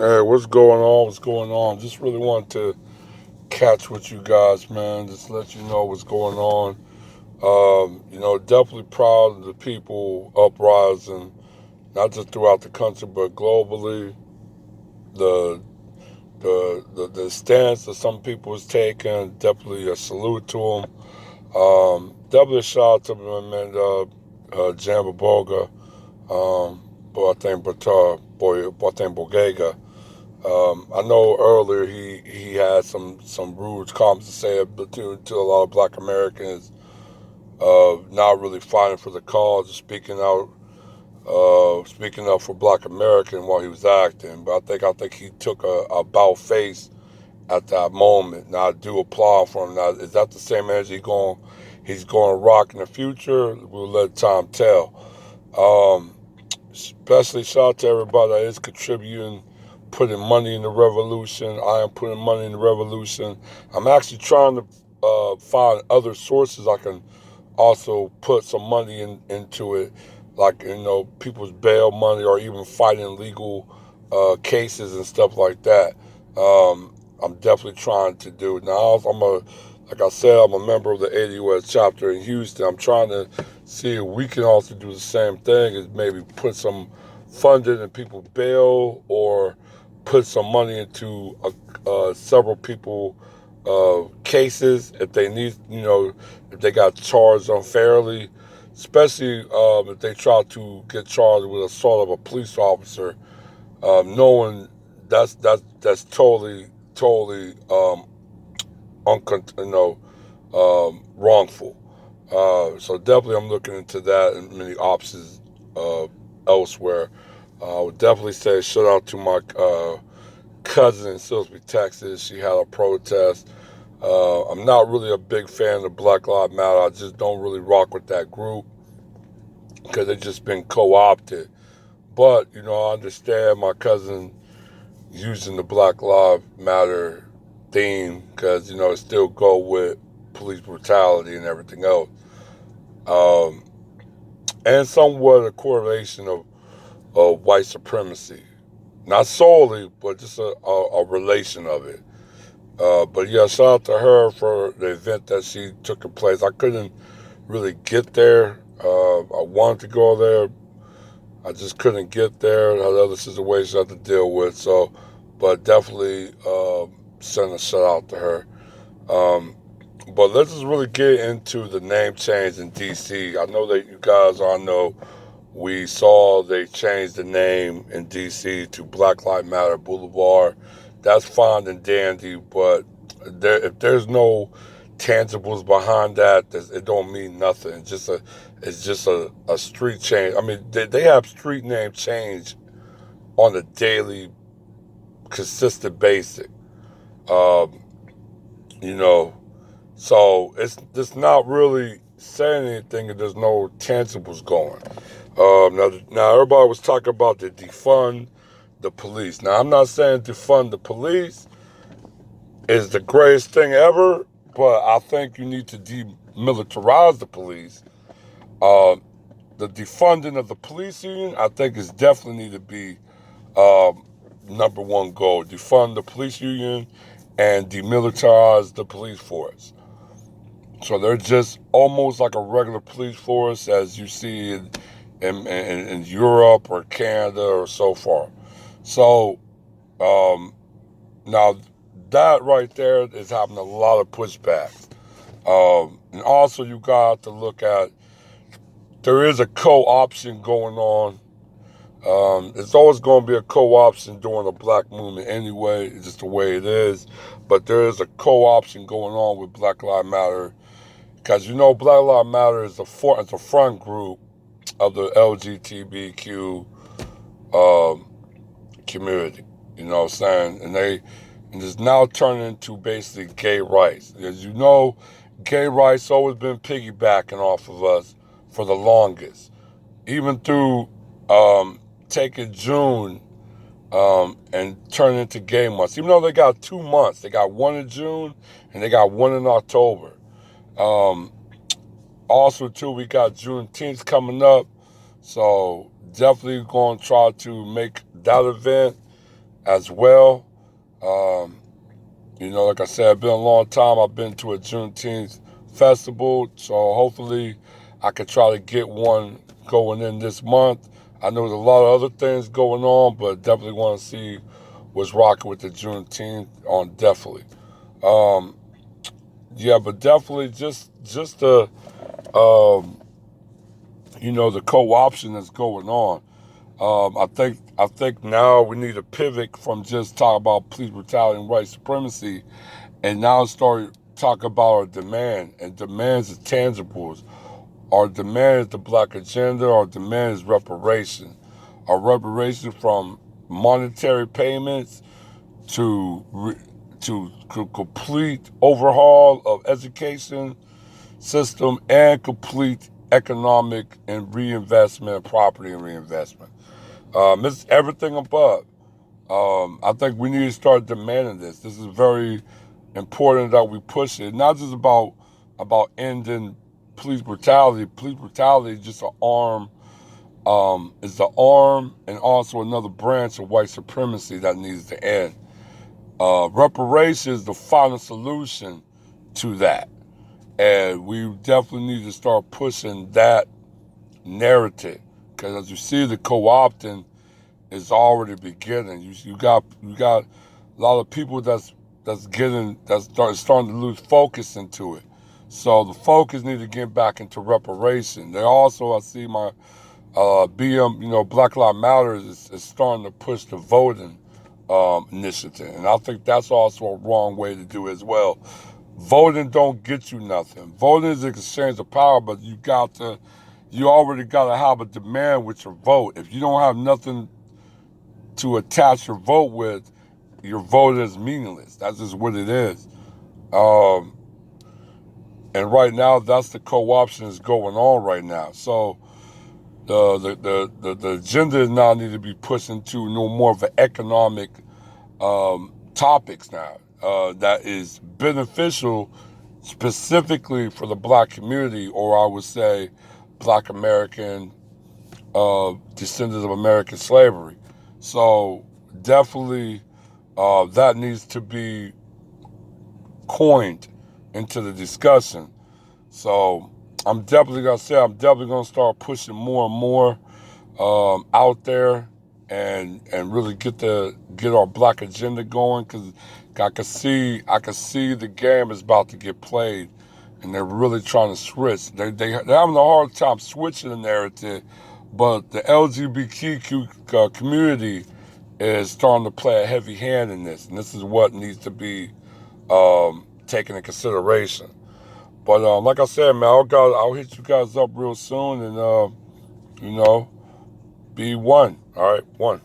Hey, what's going on? What's going on? Just really want to catch with you guys, man. Just let you know what's going on. Definitely proud of the people uprising, not just throughout the country but globally. The the stance that some people is taking, definitely a salute to them. Definitely a shout out to my man Jamba Boga, Boateng Boateng Bogega. I know earlier he had some rude comments to say to a lot of Black Americans, not really fighting for the cause, speaking up for Black American while he was acting. But I think he took a about face at that moment. Now I do applaud for him. Now is that the same energy he's going to rock in the future? We'll let time tell. Um, Especially shout out to everybody that is contributing, putting money in the revolution. I am putting money in the revolution. I'm actually trying to find other sources I can also put some money into it, like people's bail money or even fighting legal cases and stuff like that. I'm definitely trying to do now. Like I said, I'm a member of the ADUS chapter in Houston. I'm trying to see if we can also do the same thing, is maybe put some funding in people's bail or put some money into several people cases if they need, if they got charged unfairly, especially if they try to get charged with assault of a police officer, knowing that's totally wrongful. So definitely, I'm looking into that and many options elsewhere. I would definitely say shout out to my cousin in Silsbee, Texas. She had a protest. I'm not really a big fan of Black Lives Matter. I just don't really rock with that group because they've just been co-opted. But I understand my cousin using the Black Lives Matter theme because it still go with police brutality and everything else, um, and somewhat a correlation of white supremacy. Not solely, but just a relation of it. But yeah, shout out to her for the event that she took in place. I couldn't really get there. I wanted to go there. I just couldn't get there. I had other situations I had to deal with. So, but definitely send a shout out to her. Um, but let's just really get into the name change in DC. I know that you guys all know we saw they changed the name in DC to Black Lives Matter Boulevard. That's fine and dandy, but if there's no tangibles behind that, it don't mean nothing. It's just a street change. I mean, they have street name change on a daily, consistent basis. Um, you know, so it's not really saying anything if there's no tangibles going. Now everybody was talking about the defund the police. Now I'm not saying defund the police is the greatest thing ever, but I think you need to demilitarize the police. Uh, the defunding of the police union, I think, is definitely need to be um, number one goal. Defund the police union and demilitarize the police force. So they're just almost like a regular police force as you see in Europe or Canada or so far. So um, now that right there is having a lot of pushback. And also you got to look at there is a co-option going on. It's always going to be a co-option during the black movement anyway. It's just the way it is. But there is a co-option going on with Black Lives Matter because Black Lives Matter is it's a front group of the LGBTQ um, community. You know what I'm saying? And it's now turning into basically gay rights. As you know, gay rights always been piggybacking off of us for the longest. Even through taking June and turning into gay months. Even though they got 2 months, they got one in June and they got one in October. Um, Also, too, we got Juneteenth coming up, so definitely going to try to make that event as well. Um, like I said, it's been a long time. I've been to a Juneteenth festival, so hopefully I could try to get one going in this month. I know there's a lot of other things going on, but definitely want to see what's rocking with the Juneteenth on definitely. Um, yeah, but definitely just the the co-option that's going on. I think now we need to pivot from just talking about police brutality and white supremacy, and now start talking about our demand. And demands is tangibles. Our demand is the black agenda. Our demand is reparation. Our reparation from monetary payments to complete overhaul of education system and complete economic and reinvestment, property and reinvestment. It's everything above. I think we need to start demanding this. This is very important that we push it. Not just about ending police brutality. Police brutality is just an arm. Is the arm and also another branch of white supremacy that needs to end. Reparations is the final solution to that, and we definitely need to start pushing that narrative. Because as you see, the co-opting is already beginning. You got a lot of people starting to lose focus into it. So the focus need to get back into reparation. They also, I see my BM, Black Lives Matter is starting to push the voting initiative, and I think that's also a wrong way to do it as well. Voting don't get you nothing. Voting is an exchange of power, but you already got to have a demand with your vote. If you don't have nothing to attach your vote with, your vote is meaningless. That's just what it is. Um, and right now, that's the co-option that's going on right now. So the agenda now need to be pushed into no more of an economic topics now that is beneficial specifically for the black community, or I would say black American descendants of American slavery. So definitely that needs to be coined into the discussion. So I'm definitely gonna start pushing more and more out there, and really get our black agenda going, because I can see the game is about to get played, and they're really trying to switch. They're having a hard time switching the narrative, but the LGBTQ community is starting to play a heavy hand in this, and this is what needs to be taken into consideration. But like I said, man, I'll hit you guys up real soon, and you know, be one. All right, one.